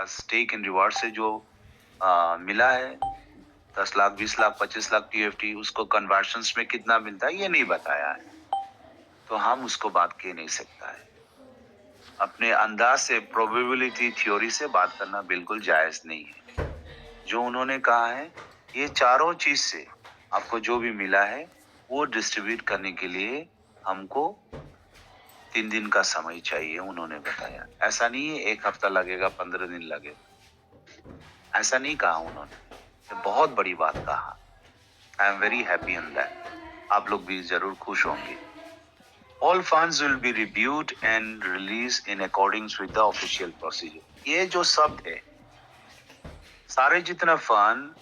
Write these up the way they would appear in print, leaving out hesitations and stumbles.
Stake in reward से जो मिला है 10 लाख 20 लाख 25 लाख TFT, उसको कन्वर्शंस में कितना मिलता है ये नहीं बताया है, तो हम उसको बात कह नहीं सकता है। अपने अंदाज से प्रोबेबिलिटी थ्योरी से बात करना बिल्कुल जायज नहीं है। जो उन्होंने कहा है ये चारों चीज से आपको जो भी मिला है वो डिस्ट्रीब्यूट करने के लिए हमको 3 दिन का समय चाहिए, उन्होंने बताया। ऐसा नहीं है 1 हफ्ता लगेगा 15 दिन लगेगा, ऐसा नहीं कहा उन्होंने। ये बहुत बड़ी बात कहा। I am very happy in that. आप लोग भी जरूर खुश होंगे। All funds will be reviewed and released in accordance with the official procedure. ये जो शब्द है, सारे जितना fund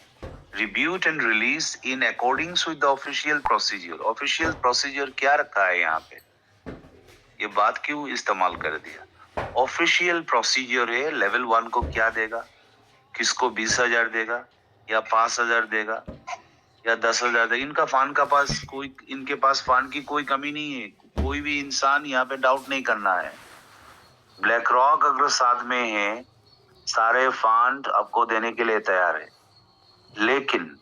reviewed and release in according with the official procedure. Official procedure क्या रखा है यहाँ पे, ये बात क्यों इस्तेमाल कर दिया? ऑफिशियल प्रोसीजर है। लेवल 1 को क्या देगा, किसको 20,000 देगा या 5,000 देगा या 10,000 देगा, इनका फंड का पास कोई, इनके पास फंड की कोई कमी नहीं है। कोई भी इंसान यहाँ पे डाउट नहीं करना है। ब्लैक रॉक अगर साथ में है, सारे फंड आपको देने के लिए तैयार है, लेकिन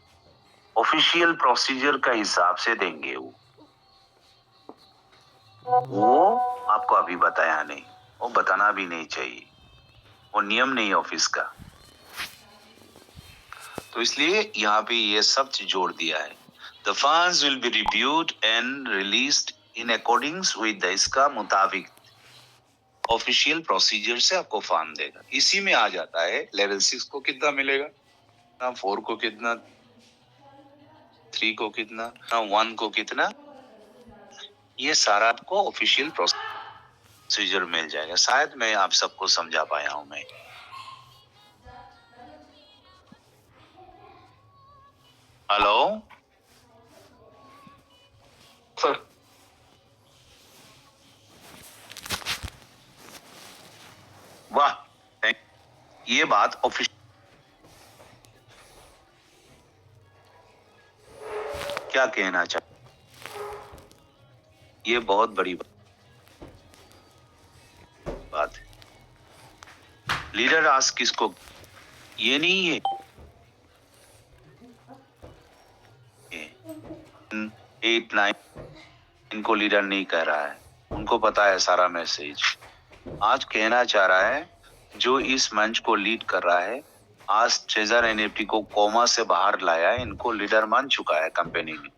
ऑफिशियल प्रोसीजर का हिसाब से देंगे। वो आपको अभी बताया नहीं, वो बताना भी नहीं चाहिए, वो नियम नहीं ऑफिस का। तो इसलिए यहाँ पे ये सब जोड़ दिया है। The funds will be reviewed and released in according with the, इसका मुताबिक ऑफिशियल प्रोसीजर से आपको फंड देगा। इसी में आ जाता है लेवल 6 को कितना मिलेगा, 4 को कितना, 3 को कितना, 1 को कितना, ये सारा आपको ऑफिशियल प्रोसीजर मिल जाएगा। शायद मैं आप सबको समझा पाया हूं मैं। हेलो सर, वाह, ये बात ऑफिशियल क्या कहना चाहते, ये बहुत बड़ी बात है। लीडर आज किसको, ये नहीं है 8 9 इनको लीडर नहीं कह रहा है, उनको पता है सारा मैसेज। आज कहना चाह रहा है जो इस मंच को लीड कर रहा है, आज ट्रेजर NFT को कोमा से बाहर लाया है, इनको लीडर मान चुका है कंपनी ने।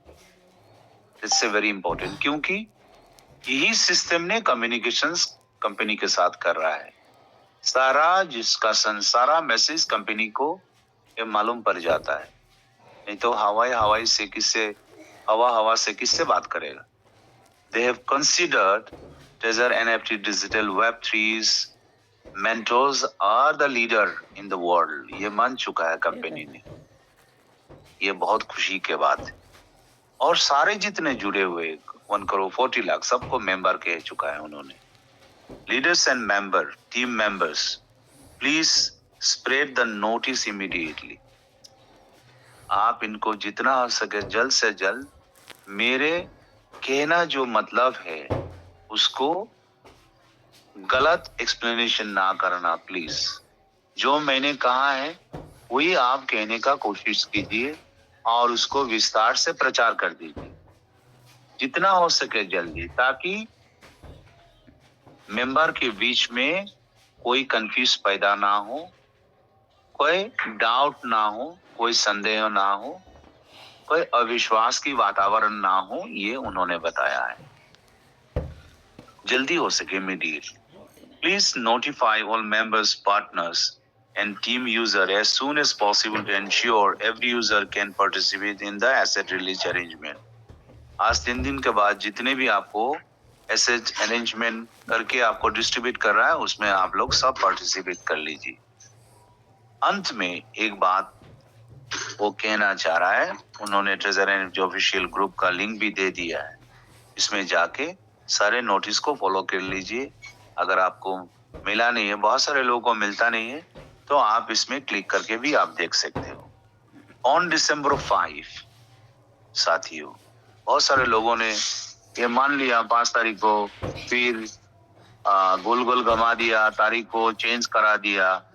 इट्स वेरी इंपॉर्टेंट, क्योंकि यही सिस्टम ने कम्युनिकेशंस कंपनी के साथ कर रहा है। सारा जिसका सारा मैसेज कंपनी को ये मालूम पड़ जाता है, नहीं तो हवाई से किससे, हवा से किससे बात करेगा। They have considered Trezor NFT Digital Web3's mentors are the leader in the world. ये मान चुका है कंपनी ने, ये बहुत खुशी के बात है। और सारे जितने जुड़े हुए 1 करोड़ 40 लाख सबको मेंबर कह चुका है उन्होंने। Leaders and member, team members, please spread the notice immediately. आप इनको जितना हो सके जल्द से जल्द, मेरे कहना जो मतलब है उसको गलत एक्सप्लेनेशन ना करना प्लीज। जो मैंने कहा है वही आप कहने का कोशिश कीजिए और उसको विस्तार से प्रचार कर दीजिए जितना हो सके जल्दी, ताकि मेंबर के बीच में कोई कंफ्यूज पैदा ना हो, कोई डाउट ना हो, कोई संदेह ना हो, कोई अविश्वास की वातावरण ना हो, ये उन्होंने बताया है। जल्दी हो सके immediately. Please notify all members, partners and team user as soon as possible to ensure every user can participate in the asset release arrangement. आज 3 दिन के बाद जितने भी आपको एसेट अरेंजमेंट करके आपको डिस्ट्रीब्यूट कर रहा है उसमें आप लोग सब पार्टिसिपेट कर लीजिए। अंत में एक बात वो कहना चाह रहा है, उन्होंने ट्रेजर NFT ऑफिशियल ग्रुप का लिंक भी दे दिया है, इसमें जाके सारे नोटिस को फॉलो कर लीजिए। अगर आपको मिला नहीं है, बहुत सारे लोगों को मिलता नहीं है, तो आप इसमें क्लिक करके भी आप देख सकते हो। ऑन December 5 साथियों, बहुत सारे लोगों ने ये मान लिया 5 तारीख को, फिर गोल गोल घुमा दिया, तारीख को चेंज करा दिया।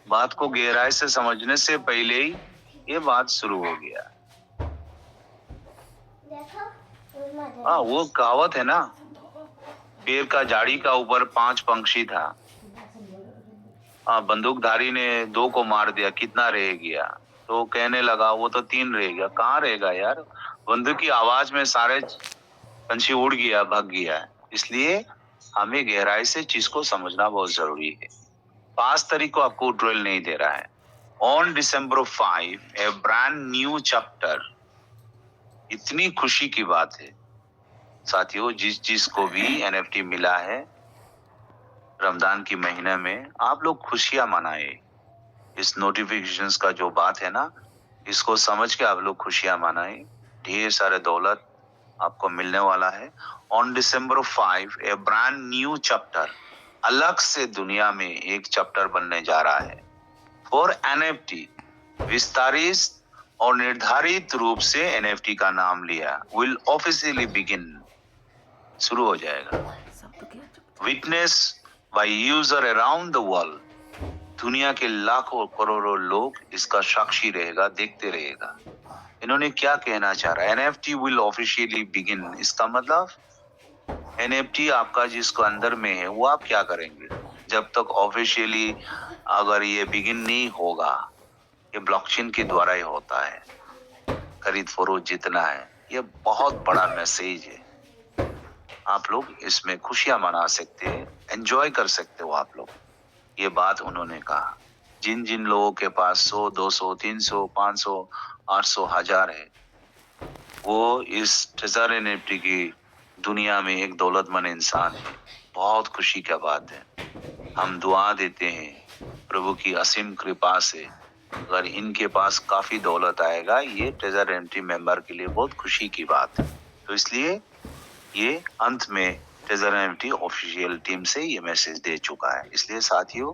बात को गहराई से समझने से पहले ही ये बात शुरू हो गया। हाँ, वो कहावत है ना, पेड़ का झाड़ी का ऊपर 5 पंछी था। हाँ, बंदूकधारी ने 2 को मार दिया, कितना रह गया? तो कहने लगा वो तो 3 रह गया। कहाँ रहेगा यार, बंदूक की आवाज में सारे पंछी उड़ गया, भाग गया। इसलिए हमें गहराई से चीज को समझना बहुत जरूरी है। 5 तारीख को आपको ड्रिल नहीं दे रहा है। On December 5 A brand new chapter. इतनी खुशी की बात है साथियों, जिस चीज को भी NFT मिला है रमजान की महीने में, आप लोग खुशियां मनाए। इस नोटिफिकेशंस का जो बात है ना, इसको समझ के आप लोग खुशियां मनाए। ढेर सारे दौलत आपको मिलने वाला है। On December 5 A brand new chapter, अलग से दुनिया में एक चैप्टर बनने जा रहा है फॉर NFT। विस्तारित और निर्धारित रूप से NFT का नाम लिया, विल ऑफिशियली बिगिन, शुरू हो जाएगा। Witness by user around the world, दुनिया के लाखों करोड़ों लोग इसका साक्षी रहेगा, देखते रहेगा। इन्होंने क्या कहना चाह रहा है? NFT विल ऑफिशियली बिगिन, इसका मतलब NFT आपका जिसको अंदर में है वो आप क्या करेंगे जब तक ऑफिशियली अगर ये बिगिन नहीं होगा? ये ब्लॉकचेन के द्वारा ही होता है, खरीद फरोख्त जितना है। ये बहुत बड़ा मैसेज है। आप लोग इसमें खुशियां मना सकते हैं, एंजॉय कर सकते हो आप लोग। ये बात उन्होंने कहा। जिन जिन लोगों के पास 100, 200, 300, 500, 800, 1000 है, वो इस ट्रेजर NFT की दुनिया में एक दौलतमंद इंसान है। बहुत खुशी की बात है। हम दुआ देते हैं प्रभु की असीम कृपा से अगर इनके पास काफी दौलत आएगा, ये ट्रेजर NFT मेंबर के लिए बहुत खुशी की बात है। तो इसलिए ये अंत में ट्रेजर NFT ऑफिशियल टीम से ये मैसेज दे चुका है। इसलिए साथियों,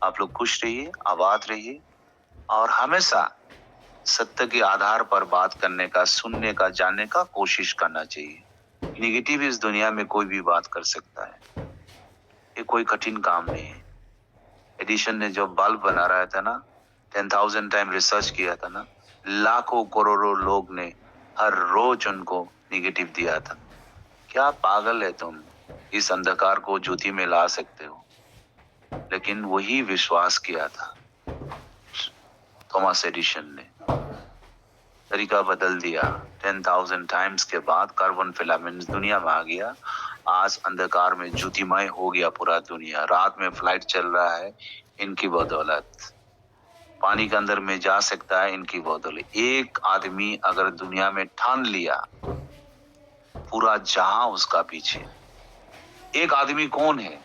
आप लोग खुश रहिए, आबाद रहिए और हमेशा सत्य के आधार पर बात करने का, सुनने का, जानने का कोशिश करना चाहिए। निगेटिव इस दुनिया में कोई भी बात कर सकता है, ये कोई कठिन काम नहीं है। एडिशन ने जब बल्ब बना रहा था ना, 10,000 टाइम रिसर्च किया था ना, लाखों करोड़ों लोग ने हर रोज उनको निगेटिव दिया था। क्या पागल है तुम, इस अंधकार को ज्योति में ला सकते हो? लेकिन वही विश्वास किया था थॉमस एडिशन ने, तरीका बदल दिया। 10,000 टाइम्स के बाद कार्बन फिलामेंट दुनिया में आ गया। आज अंधकार में ज्योतिमय हो गया पूरा दुनिया। रात में फ्लाइट चल रहा है इनकी बदौलत। पानी के अंदर में जा सकता है इनकी बदौलत। एक आदमी अगर दुनिया में ठान लिया, पूरा जहां उसका पीछे। एक आदमी कौन है?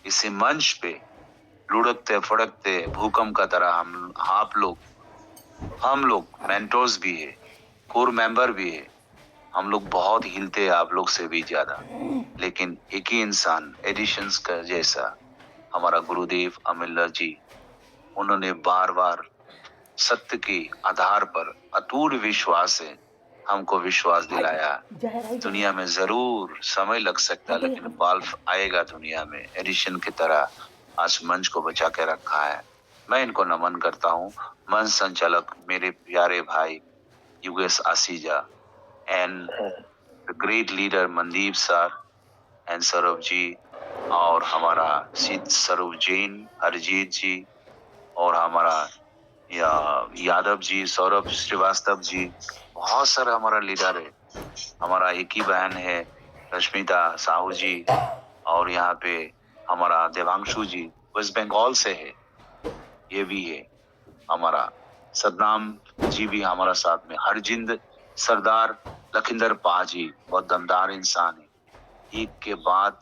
इसी मंच पे लुढ़कते फड़कते भूकंप का तरह हम लोग मेंटोर्स भी है, कोर मेंबर भी है। हम लोग बहुत हिलते हैं आप लोग से भी ज्यादा, लेकिन एक ही इंसान एडिशंस का जैसा हमारा गुरुदेव अमिल्ला जी, उन्होंने बार बार सत्य के आधार पर अटूट विश्वास से हमको विश्वास दिलाया। दुनिया में जरूर समय लग सकता है, लेकिन बल्ब आएगा दुनिया में। एडिशन की तरह आज मंच को बचा के रखा है। मैं इनको नमन करता हूँ। मंच संचालक मेरे प्यारे भाई Yugesh आसीजा and the great leader Mandeep sir and Saurabh ji, और हमारा सिद्ध स्वरूप जैन, हरजीत जी, और हमारा यादव जी, सौरभ श्रीवास्तव जी, बहुत सारा हमारा लीडर है। हमारा एक ही बहन है रश्मिता साहू जी, और यहाँ पे हमारा देवांशु जी वेस्ट बंगाल से है, ये भी है। हमारा सदनाम जी भी हमारा साथ में, हरजिंद सरदार लखिंदर पाजी, बहुत दमदार इंसान है। एक के बाद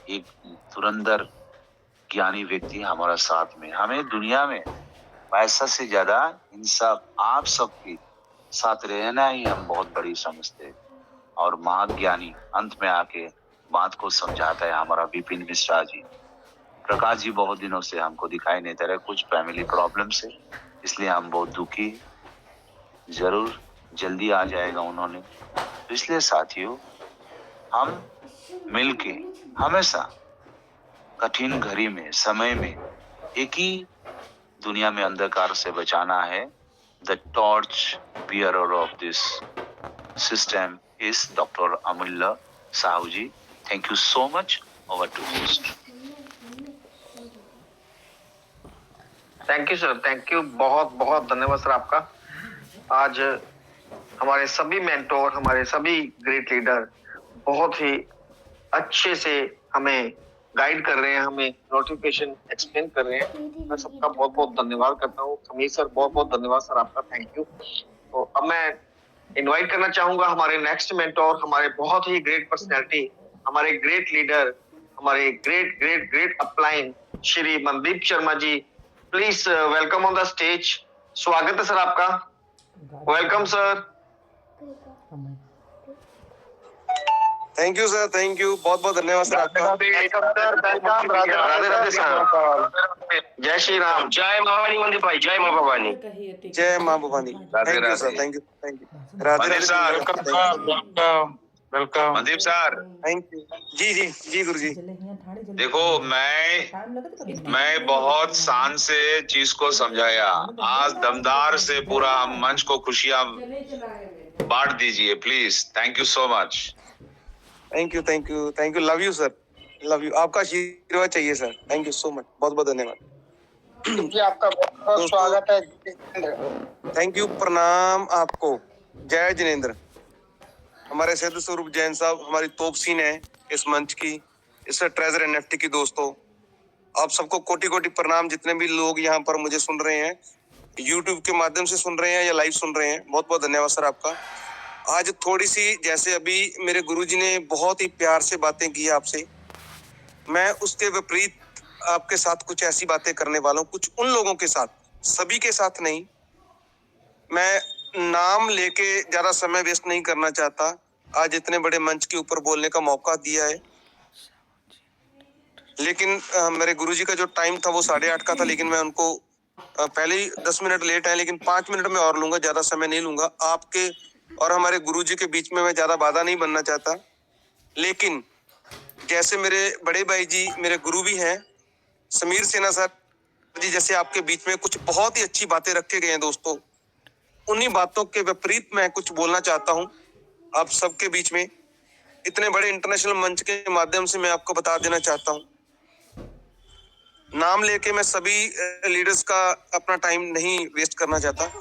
एक धुरंधर ज्ञानी व्यक्ति हमारा साथ में। हमें दुनिया में पैसा से ज्यादा इन सब आप सबके साथ रहना ही हम बहुत बड़ी समझते हैं। और महाज्ञानी अंत में आके बात को समझाता है हमारा विपिन मिश्रा जी। प्रकाश जी बहुत दिनों से हमको दिखाई नहीं दे रहे, कुछ फैमिली प्रॉब्लम से, इसलिए हम बहुत दुखी। जरूर जल्दी आ जाएगा उन्होंने। तो इसलिए साथियों, हम मिलके हमेशा कठिन घड़ी में, समय में एक ही दुनिया में अंधकार से बचाना है, the torch bearer of this system is doctor अमूल्य साहू जी. Thank you so much. Over to host. Thank you sir, thank you, बहुत बहुत धन्यवाद सर आपका. आज हमारे सभी मेंटोर, हमारे सभी ग्रेट लीडर बहुत ही अच्छे से हमें गाइड कर रहे हैं, हमें नोटिफिकेशन एक्सप्लेन कर रहे हैं. मैं सबका बहुत बहुत धन्यवाद करता हूँ. समीर सर, बहुत बहुत धन्यवाद सर आपका, थैंक यू. तो अब मैं इनवाइट करना चाहूंगा हमारे नेक्स्ट मेंटोर, हमारे बहुत ही ग्रेट पर्सनैलिटी, हमारे ग्रेट लीडर, हमारे great great great upline Shri Mandeep Sharma ji. Please welcome on the stage. स्वागत है सर आपका. Welcome sir. Thank you sir, thank you, बहुत बहुत धन्यवाद सर आपका. राधे राधे सर. जय श्री राम. जय माँ भवानी. मंदिर भाई, जय माँ भवानी. जय माँ Bhavani. Thank you sir, thank you, thank you. Radhe Radhe sir. Welcome Mandeep sir. Thank you. जी जी जी गुरु जी. देखो, मैं बहुत शान से चीज को समझाया. आज दमदार से पूरा हम मंच को खुशियां बांट दीजिए please. Thank you so much. Thank you, thank you, thank you. Love you sir, love you. आपका आशीर्वाद चाहिए sir. Thank you so much, बहुत बहुत धन्यवाद जी. आपका बहुत बहुत स्वागत है. Thank you. प्रणाम आपको. जय जिनेंद्र. हमारे सिद्ध स्वरूप जैन साहब हमारी तोप सीन है इस मंच की, इस ट्रेजर एनएफटी की. दोस्तों, आप सबको कोटि कोटि प्रणाम. जितने भी लोग यहाँ पर मुझे सुन रहे हैं, यूट्यूब के माध्यम से सुन रहे हैं या लाइव सुन रहे हैं, बहुत बहुत धन्यवाद सर आपका. आज थोड़ी सी, जैसे अभी मेरे गुरुजी ने बहुत ही प्यार से बातें की आपसे, मैं उसके विपरीत आपके साथ कुछ ऐसी बातें करने वाला हूँ. कुछ उन लोगों के साथ, सभी के साथ नहीं. मैं नाम लेके ज्यादा समय वेस्ट नहीं करना चाहता. आज इतने बड़े मंच के ऊपर बोलने का मौका दिया है, लेकिन मेरे गुरुजी का जो टाइम था वो 8:30 का था, लेकिन मैं उनको पहले ही 10 मिनट लेट है, लेकिन 5 मिनट में और लूंगा, ज्यादा समय नहीं लूंगा. आपके और हमारे गुरुजी के बीच में मैं ज्यादा बाधा नहीं बनना चाहता. लेकिन जैसे मेरे बड़े भाई जी, मेरे गुरु भी हैं, समीर सेना सर जी, जैसे आपके बीच में कुछ बहुत ही अच्छी बातें रखे गए हैं दोस्तों, उन्हीं बातों के विपरीत मैं कुछ बोलना चाहता हूं आप सबके बीच में. इतने बड़े इंटरनेशनल मंच के माध्यम से मैं आपको बता देना चाहता हूं. नाम लेके मैं सभी लीडर्स का अपना टाइम नहीं वेस्ट करना चाहता.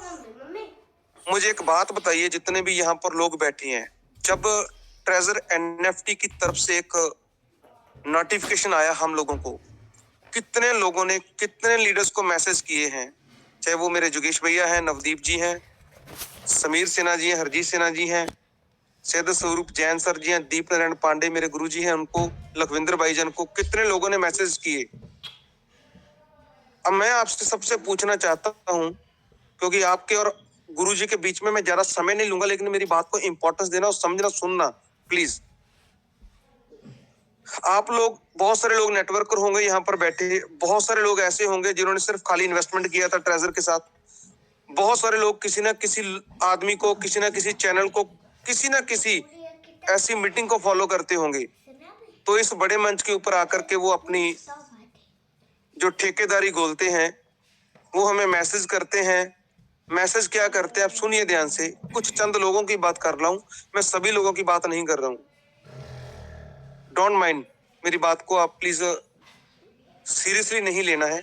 मुझे एक बात बताइए, जितने भी यहाँ पर लोग बैठे हैं, जब ट्रेजर एनएफटी की तरफ से एक नोटिफिकेशन आया हम लोगों को, कितने लोगों ने, कितने लीडर्स को मैसेज किए हैं, चाहे वो मेरे जोगेश भैया हैं, नवदीप जी हैं, समीर सिन्हा जी हैं, हरजीत सिन्हा जी हैं, सिद्ध स्वरूप जैन सर जी हैं, दीप नारायण पांडे मेरे गुरु जी हैं, उनको, लखविंदर भाईजान को, कितने लोगों ने मैसेज किए. अब मैं आपसे सबसे पूछना चाहता हूं, क्योंकि आपके और गुरुजी के बीच में मैं ज्यादा समय नहीं लूंगा, लेकिन मेरी बात को इंपॉर्टेंस देना और समझना, सुनना प्लीज. आप लोग, बहुत सारे लोग नेटवर्कर होंगे यहाँ पर बैठे, बहुत सारे लोग ऐसे होंगे जिन्होंने सिर्फ खाली इन्वेस्टमेंट किया था ट्रेजर के साथ. बहुत सारे लोग किसी ना किसी आदमी को, किसी ना किसी चैनल को, किसी ना किसी ऐसी मीटिंग को फॉलो करते होंगे. तो इस बड़े मंच के ऊपर आकर के वो अपनी जो ठेकेदारी गोलते हैं, वो हमें मैसेज करते हैं. मैसेज क्या करते हैं आप सुनिए ध्यान से. कुछ चंद लोगों की बात कर रहा हूं, मैं सभी लोगों की बात नहीं कर रहा हूं. डोंट माइंड, मेरी बात को आप प्लीज सीरियसली नहीं लेना है.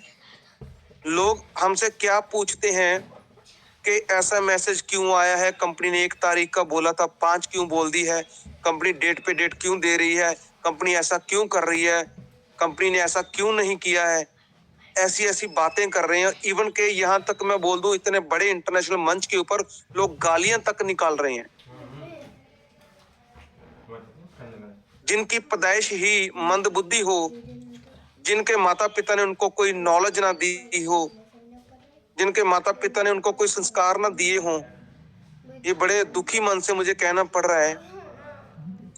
लोग हमसे क्या पूछते हैं कि ऐसा मैसेज क्यों आया है, कंपनी ने 1 तारीख का बोला था, 5 क्यों बोल दी है, कंपनी डेट पे डेट क्यों दे रही है, कंपनी ऐसा क्यों कर रही है, कंपनी ने ऐसा क्यों नहीं किया है. ऐसी ऐसी बातें कर रहे हैं. इवन के यहाँ तक मैं बोल दूं, इतने बड़े इंटरनेशनल मंच के ऊपर लोग गालियां तक निकाल रहे हैं, जिनकी पैदाइश ही मंद बुद्धि हो, जिनके माता पिता ने उनको कोई नॉलेज ना दी हो, जिनके माता पिता ने उनको कोई संस्कार ना दिए हों. ये बड़े दुखी मन से मुझे कहना पड़ रहा है.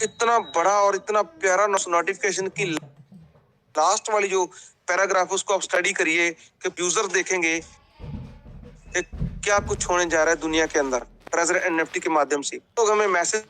इतना बड़ा और इतना प्यारा नोटिफिकेशन की लास्ट वाली जो पैराग्राफ, उसको आप स्टडी करिए कि यूजर देखेंगे कि क्या कुछ होने जा रहा है दुनिया के अंदर ट्रेजर एनएफटी के माध्यम से. तो हमें मैसेज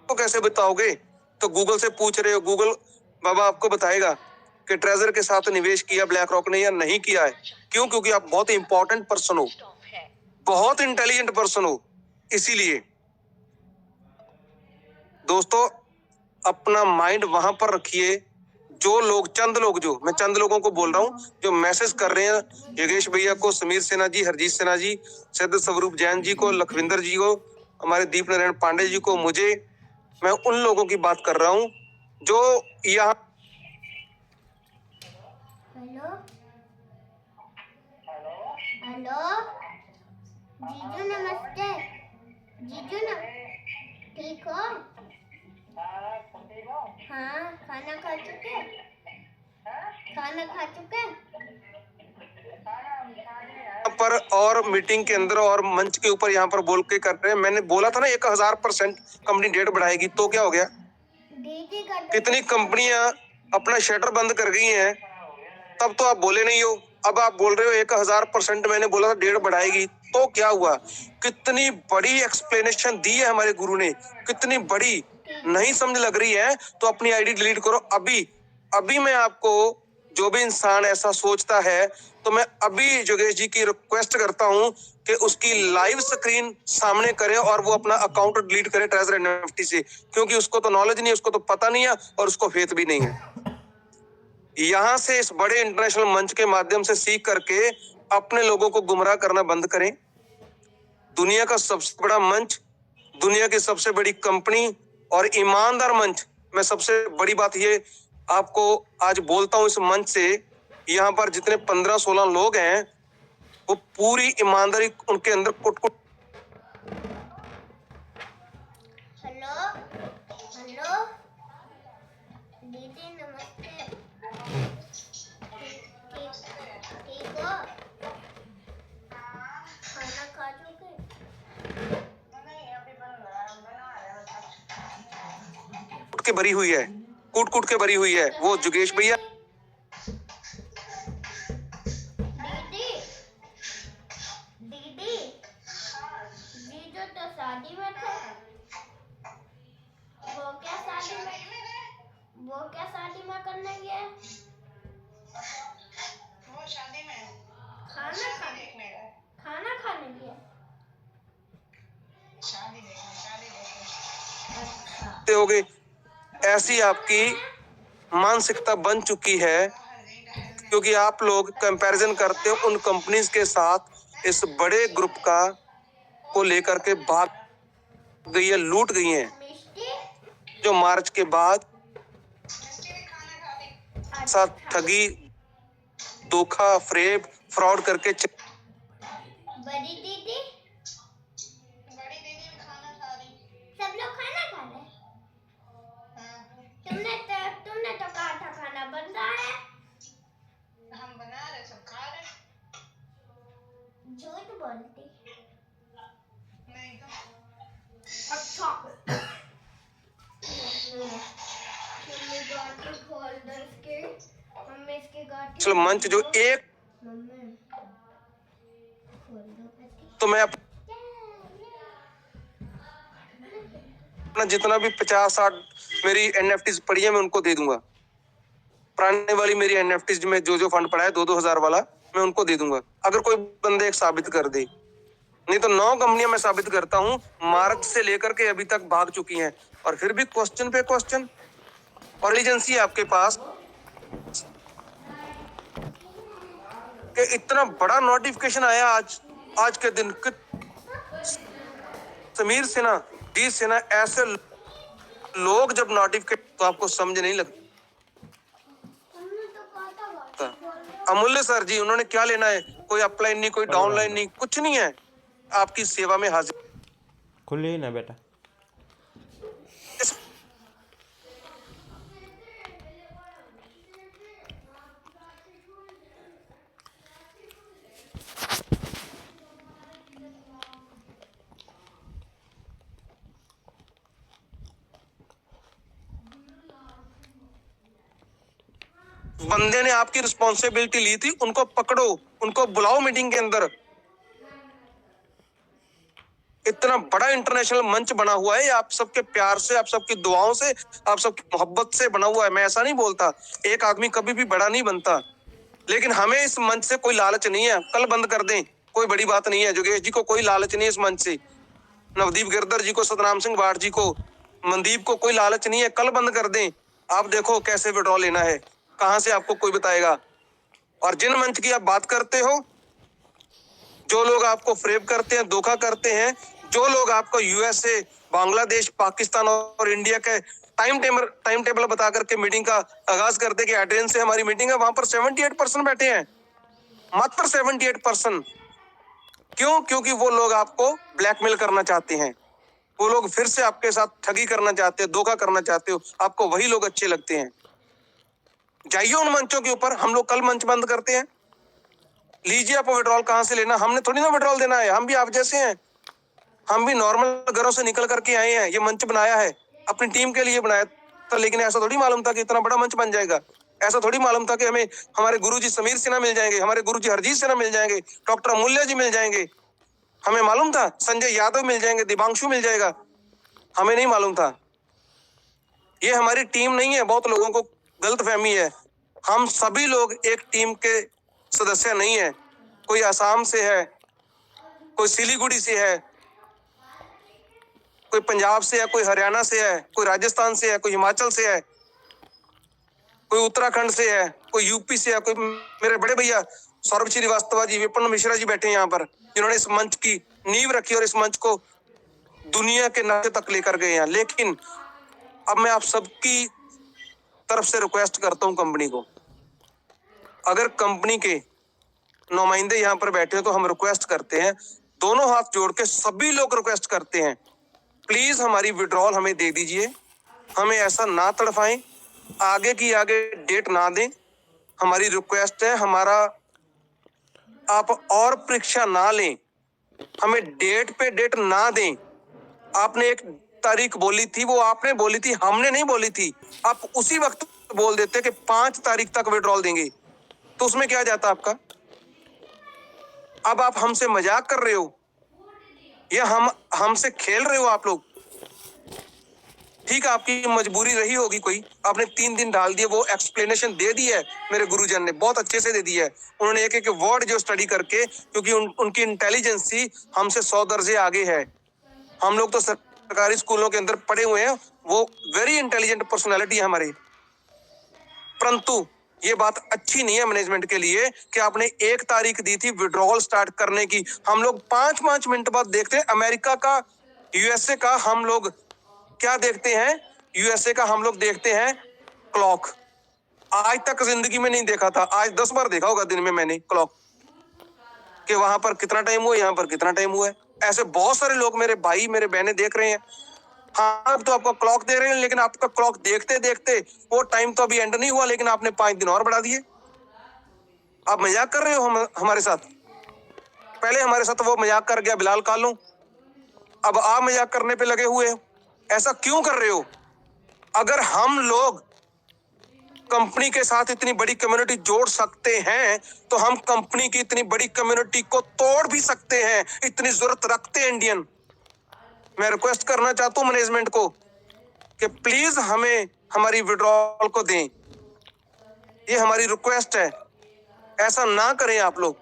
तो कैसे बताओगे? तो गूगल से पूछ रहे हो, गूगल बाबा आपको बताएगा कि ट्रेजर के साथ निवेश किया ब्लैक रॉक ने या नहीं किया है। क्यों? क्योंकि आप बहुत इंपॉर्टेंट पर्सन हो, बहुत इंटेलिजेंट पर्सन हो। इसीलिए दोस्तों अपना माइंड वहां पर रखिए। जो लोग मैं चंद लोगों को बोल रहा हूँ जो मैसेज कर रहे हैं, योगेश भैया को, समीर सिन्हा जी, हरजीत सिन्हा जी, सिद्ध स्वरूप जैन जी को, लखविंदर जी को, हमारे दीप नारायण पांडे जी को, मुझे, मैं उन लोगों की बात कर रहा हूँ जो यहाँ हेलो हेलो जीजू नमस्ते। जीजू न ठीक हो? हाँ, खाना खा चुके? खाना खा चुके? पर और मीटिंग के अंदर और मंच के ऊपर यहाँ पर बोल के कर रहे हैं। मैंने बोला था ना 1000% कंपनी डेट बढ़ाएगी, तो क्या हो गया? दीदी का तो कितनी कंपनियां अपना शटर बंद कर गई हैं, तब तो आप बोले नहीं हो। अब आप बोल रहे हो 1000% मैंने बोला था डेट बढ़ाएगी, तो क्या हुआ? कितनी बड़ी एक्सप्लेनेशन दी है हमारे गुरु ने, कितनी बड़ी। नहीं समझ लग रही है तो अपनी आईडी डिलीट करो अभी। अभी मैं आपको, जो भी इंसान ऐसा सोचता है, तो मैं अभी योगेश जी की रिक्वेस्ट करता हूं कि उसकी लाइव स्क्रीन सामने करे और वो अपना अकाउंट डिलीट करे ट्रेजर एनएफटी से, क्योंकि उसको तो नॉलेज नहीं है, उसको तो पता नहीं है और उसको फेथ भी नहीं है। यहां से इस बड़े इंटरनेशनल मंच के माध्यम से सीख करके अपने लोगों को गुमराह करना बंद करें। दुनिया का सबसे बड़ा मंच, दुनिया की सबसे बड़ी कंपनी और ईमानदार मंच, मैं सबसे बड़ी बात ये आपको आज बोलता हूं इस मंच से, यहाँ पर जितने 15-16 लोग हैं वो पूरी ईमानदारी उनके अंदर कुट-कुट। हेलो हेलो दीदी नमस्ते। ठीक हो? खाना खा चुके? कूट के भरी हुई है, कूट के भरी हुई है वो योगेश भैया। दीदी दीदी जीजू तो शादी में थे। वो क्या शादी में करने गए? वो शादी में खाना खाने गए? शादी देखने अच्छा। हो गए, ऐसी आपकी मानसिकता बन चुकी है, क्योंकि आप लोग कंपैरिजन करते हो उन कंपनीज के साथ। इस बड़े ग्रुप का को लेकर के भाग गई है, लूट गई हैं, मिष्टी? जो मार्च के बाद साथ ठगी, धोखा, फ्रॉड करके बड़ी दीदी? भी खाना खा रही। सब लोग खाना खा रहे? तुमने तो कहा था खाना बन रहा है। हम बना रहे, सब खा रहे। झूठ बोलती। नहीं तो अच्छा। मम्मी गाड़ी खोल दो इसके। मम्मी इसकी गाड़ी। चलो मंच जो एक, मम्मी खोल दो गाड़ी। तो मैं अपना जितना भी 50-60 मेरी एनएफटीज पड़ी है मैं उनको दे दूंगा। पुराने वाली मेरी एनएफटीज में जो फंड पड़ा है 2-2 हजार वाला, मैं उनको दे दूंगा अगर कोई बंदे एक साबित कर दे। नहीं तो 9 कंपनियां मैं साबित करता हूं मार्च से लेकर के अभी तक भाग चुकी हैं, और फिर भी क्वेश्चन पे क्वेश्चन। और एजेंसी आपके पास कि इतना बड़ा नोटिफिकेशन आया आज के दिन कि समीर सिन्हा, डी सिन्हा, ऐसे लोग जब नोटिफिकेशन, तो आपको समझ नहीं लगता। हमने तो कहा था गाड़ी खोल दो। अमूल्य सर जी, उन्होंने क्या लेना है? कोई अपलाइन नहीं, कोई डाउनलाइन नहीं, कुछ नहीं है। आपकी सेवा में हाजिर। खुली ना बेटा। बंदे ने आपकी रिस्पॉन्सिबिलिटी ली थी, उनको पकड़ो, उनको बुलाओ मीटिंग के अंदर। इतना बड़ा इंटरनेशनल मंच बना हुआ है, आप सबके प्यार से, आप सबकी दुआओं से, आप सबकी मोहब्बत से बना हुआ है। मैं ऐसा नहीं बोलता, एक आदमी कभी भी बड़ा नहीं बनता, लेकिन हमें इस मंच से कोई लालच नहीं है। कल बंद कर दें, कोई बड़ी बात नहीं है। योगेश जी को कोई लालच नहीं है इस मंच से, नवदीप गिरधर जी को, सतनाम सिंह बाठ जी को, मनदीप को कोई लालच नहीं है। कल बंद कर दें, आप देखो कैसे विड्रॉ लेना है, कहां से आपको कोई बताएगा। और जिन मंच की आप बात करते हो, जो लोग आपको फ्रेब करते हैं, धोखा करते हैं, जो लोग आपको यूएसए, बांग्लादेश, पाकिस्तान और इंडिया के टाइम टेबल बता करके मीटिंग का आगाज करते कि एड्रेस से हमारी मीटिंग है, वहां पर 78% बैठे हैं, मात्र 78%। क्यों? क्योंकि वो लोग आपको ब्लैकमेल करना चाहते हैं, वो लोग फिर से आपके साथ ठगी करना चाहते हैं, धोखा करना चाहते हो, आपको वही लोग अच्छे लगते हैं। जाइए उन मंचों के ऊपर। हम लोग कल मंच बंद करते हैं, लीजिए आप विड्रॉल कहां से लेना। हमने थोड़ी ना विड्रॉल देना है, हम भी आप जैसे हैं, हम भी नॉर्मल घरों से निकल करके आए हैं। ये मंच बनाया है अपनी टीम के लिए बनाया था, लेकिन ऐसा थोड़ी मालूम था कि इतना बड़ा मंच बन जाएगा। ऐसा थोड़ी मालूम था कि हमें हमारे गुरुजी समीर सिन्हा मिल जाएंगे, हमारे गुरुजी हरजीत सिन्हा मिल जाएंगे, डॉक्टर अमूल्य जी मिल जाएंगे। हमें मालूम था संजय यादव मिल जाएंगे, दिबांशु मिल जाएगा? हमें नहीं मालूम था। ये हमारी टीम नहीं है, बहुत लोगों को गलतफहमी है। हम सभी लोग एक टीम के सदस्य नहीं है। कोई असम से है, कोई सिलीगुड़ी से है, कोई पंजाब से है, कोई हरियाणा से है, कोई राजस्थान से है, कोई हिमाचल से है, कोई उत्तराखंड से है, कोई यूपी से है, कोई मेरे बड़े भैया सौरभ श्रीवास्तव जी, विपिन मिश्रा जी बैठे हैं यहाँ पर, जिन्होंने इस मंच की नींव रखी और इस मंच को दुनिया के नक्शे तक लेकर गए हैं। लेकिन अब मैं आप सबकी तरफ से रिक्वेस्ट करता हूं कंपनी को, अगर कंपनी के नुमाइंदे यहाँ पर बैठे हैं तो हम रिक्वेस्ट करते हैं, दोनों हाथ जोड़ के सभी लोग रिक्वेस्ट करते हैं, प्लीज हमारी विड्रॉल हमें दे दीजिए। हमें ऐसा ना तड़फाएं, आगे की आगे डेट ना दें, हमारी रिक्वेस्ट है। हमारा आप और परीक्षा ना लें, हमें डेट पे डेट ना दें। आपने एक तारीख बोली थी, वो आपने बोली थी, हमने नहीं बोली थी। आप उसी वक्त बोल देते कि 5 तारीख तक विड्रॉल देंगे, तो उसमें क्या जाता आपका? अब आप हमसे मजाक कर रहे हो या हमसे खेल रहे हो आप लोग? ठीक है, आपकी मजबूरी रही होगी कोई, आपने 3 दिन डाल दिए, वो एक्सप्लेनेशन दे दी है मेरे गुरुजन ने, बहुत अच्छे से दे दी है उन्होंने, एक एक वर्ड जो स्टडी करके, क्योंकि उनकी इंटेलिजेंसी हमसे 100 दर्जे आगे है। हम लोग तो सरकारी स्कूलों के अंदर पढ़े हुए हैं, वो वेरी इंटेलिजेंट पर्सनैलिटी है हमारी। परंतु ये बात अच्छी नहीं है मैनेजमेंट के लिए कि आपने 1 तारीख दी थी विड्रॉल स्टार्ट करने की। हम लोग 5-5 मिनट बाद देखते हैं अमेरिका का, यूएसए का, हम लोग क्या देखते हैं? यूएसए का हम लोग देखते हैं क्लॉक। आज तक जिंदगी में नहीं देखा था, आज 10 बार देखा होगा दिन में मैंने क्लॉक, कि वहां पर कितना टाइम हुआ, यहाँ पर कितना टाइम हुआ है। ऐसे बहुत सारे लोग, मेरे भाई मेरे बहनें देख रहे हैं। हाँ, अब तो आपका क्लॉक दे रहे हैं, लेकिन आपका क्लॉक देखते देखते वो टाइम तो अभी एंड नहीं हुआ, लेकिन आपने 5 दिन और बढ़ा दिए। आप मजाक कर रहे हो हमारे साथ। पहले हमारे साथ वो मजाक कर गया बिलाल कालू, अब आप मजाक करने पे लगे हुए हो। ऐसा क्यों कर रहे हो? अगर हम लोग कंपनी के साथ इतनी बड़ी कम्युनिटी जोड़ सकते हैं, तो हम कंपनी की इतनी बड़ी कम्युनिटी को तोड़ भी सकते हैं। इतनी जरूरत रखते हैं इंडियन। मैं रिक्वेस्ट करना चाहता हूं मैनेजमेंट को कि प्लीज हमें हमारी विड्रॉल को दें, ये हमारी रिक्वेस्ट है। ऐसा ना करें आप लोग,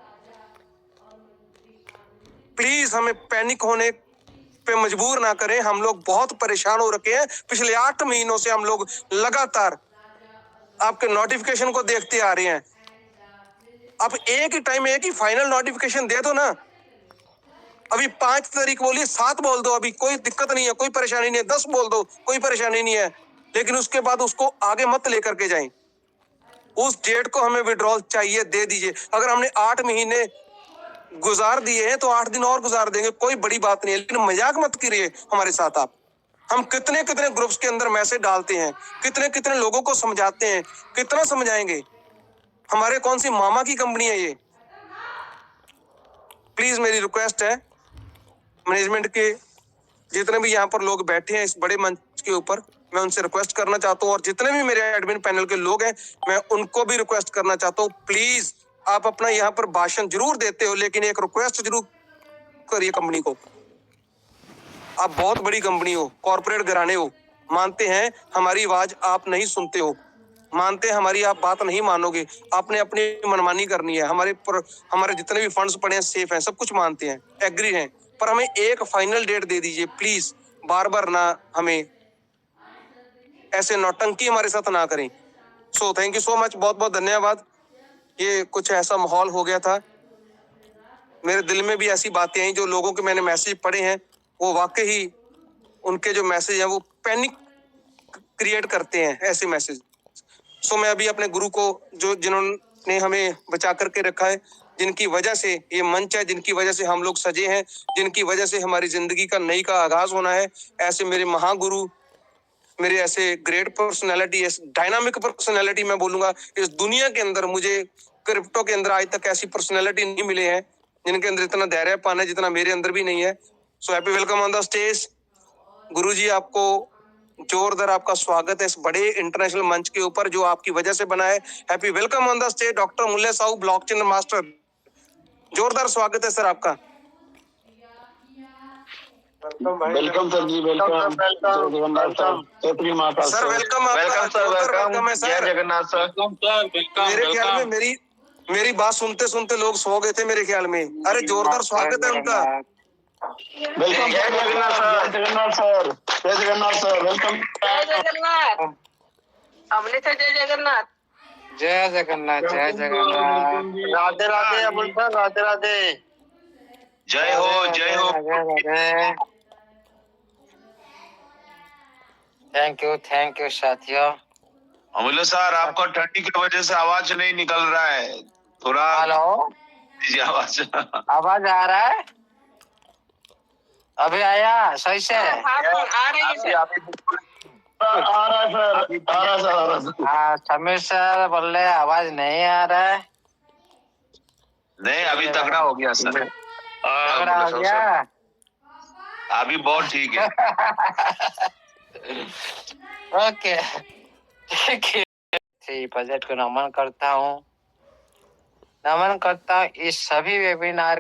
प्लीज हमें पैनिक होने पे मजबूर ना करें। हम लोग बहुत परेशान हो रखे हैं, पिछले 8 महीनों से हम लोग लगातार आपके नोटिफिकेशन को देखते आ रहे हैं। अब एक ही टाइम एक ही फाइनल नोटिफिकेशन दे दो ना। अभी 5 तारीख बोलिए, 7 बोल दो, अभी कोई दिक्कत नहीं है, कोई परेशानी नहीं है। 10 बोल दो, कोई परेशानी नहीं है, लेकिन उसके बाद उसको आगे मत लेकर के जाएं। उस डेट को हमें विड्रॉल चाहिए, दे दीजिए। अगर हमने 8 महीने गुजार दिए हैं तो 8 दिन और गुजार देंगे, कोई बड़ी बात नहीं है, लेकिन मजाक मत करिए हमारे साथ आप। हम कितने कितने ग्रुप्स के अंदर मैसेज डालते हैं, कितने कितने लोगों को समझाते हैं, कितना समझाएंगे? हमारे कौन सी मामा की कंपनी है ये? प्लीज मेरी रिक्वेस्ट है मैनेजमेंट के, जितने भी यहाँ पर लोग बैठे हैं इस बड़े मंच के ऊपर, मैं उनसे रिक्वेस्ट करना चाहता हूँ, और जितने भी मेरे एडमिन पैनल के लोग हैं मैं उनको भी रिक्वेस्ट करना चाहता हूँ, प्लीज आप अपना यहाँ पर भाषण जरूर देते हो, लेकिन एक रिक्वेस्ट जरूर करिए कंपनी को। आप बहुत बड़ी कंपनी हो, कॉर्पोरेट घराने हो, मानते हैं हमारी आवाज आप नहीं सुनते हो, मानते हैं हमारी आप बात नहीं मानोगे, आपने अपनी मनमानी करनी है, हमारे जितने भी फंड्स पड़े हैं सेफ हैं, सब कुछ मानते हैं, एग्री हैं, पर हमें एक फाइनल डेट दे दीजिए प्लीज। बार बार ना हमें ऐसे नौटंकी हमारे साथ ना करें। So thank you so much, बहुत बहुत धन्यवाद। ये कुछ ऐसा माहौल हो गया था, मेरे दिल में भी ऐसी बातें आई, जो लोगों के मैंने मैसेज पढ़े हैं वो वाकई ही उनके जो मैसेज हैं वो पैनिक क्रिएट करते हैं, ऐसे मैसेज। सो मैं अभी अपने गुरु को, जो जिन्होंने हमें बचा करके रखा है, जिनकी वजह से ये मंच है, जिनकी वजह से हम लोग सजे हैं, जिनकी वजह से हमारी जिंदगी का नई का आगाज होना है, ऐसे मेरे महागुरु, मेरे ऐसे ग्रेट पर्सनैलिटी, डायनामिक पर्सनैलिटी मैं बोलूंगा, इस दुनिया के अंदर मुझे क्रिप्टो के अंदर आज तक ऐसी पर्सनैलिटी नहीं मिले हैं जिनके अंदर इतना धैर्यपान है जितना मेरे अंदर भी नहीं है। So happy welcome on the stage. गुरुजी आपको जोरदार आपका स्वागत है इस बड़े इंटरनेशनल मंच के ऊपर जो आपकी वजह से बना है। Happy welcome on the stage doctor मुल्ले Sahu, blockchain master. जोरदार स्वागत है सर आपका। वेलकम सर जी, वेलकम। जय Jagannath sir, Chaitri Mahakal sir welcome, welcome sir, welcome. है जय सर। जगन्नाथ सर। मेरे ख्याल में मेरी बात सुनते सुनते लोग सो गए थे मेरे ख्याल में। अरे जोरदार स्वागत है उनका। वेलकम जय जगन्नाथ सर। जय जगन्नाथ सर, जय जगन्नाथ सर, वेलकम। जय जगन्नाथ। अमृत जय जगन्नाथ। जय जगन्नाथ, जय जगन्नाथ। राधे राधे अमन सर, राधे राधे। जय हो, जय हो। थैंक यू साथियों। अमूल्य सर, आपको ठंडी की वजह से आवाज नहीं निकल रहा है, थोड़ा हेलो, दीजिए आवाज। आवाज आ रहा है? अभी आया सही से? हाँ, आ रही है सर। आ रहा है सर, आ रहा है सर, आ रहा है। हाँ, समीर सर बोल रहे आवाज नहीं आ रहा है। नहीं, अभी तगड़ा हो गया सर, तगड़ा हो गया? अभी बहुत ठीक है। ओके, ठीक है। बजट को नमन करता हूँ इस सभी वेबिनार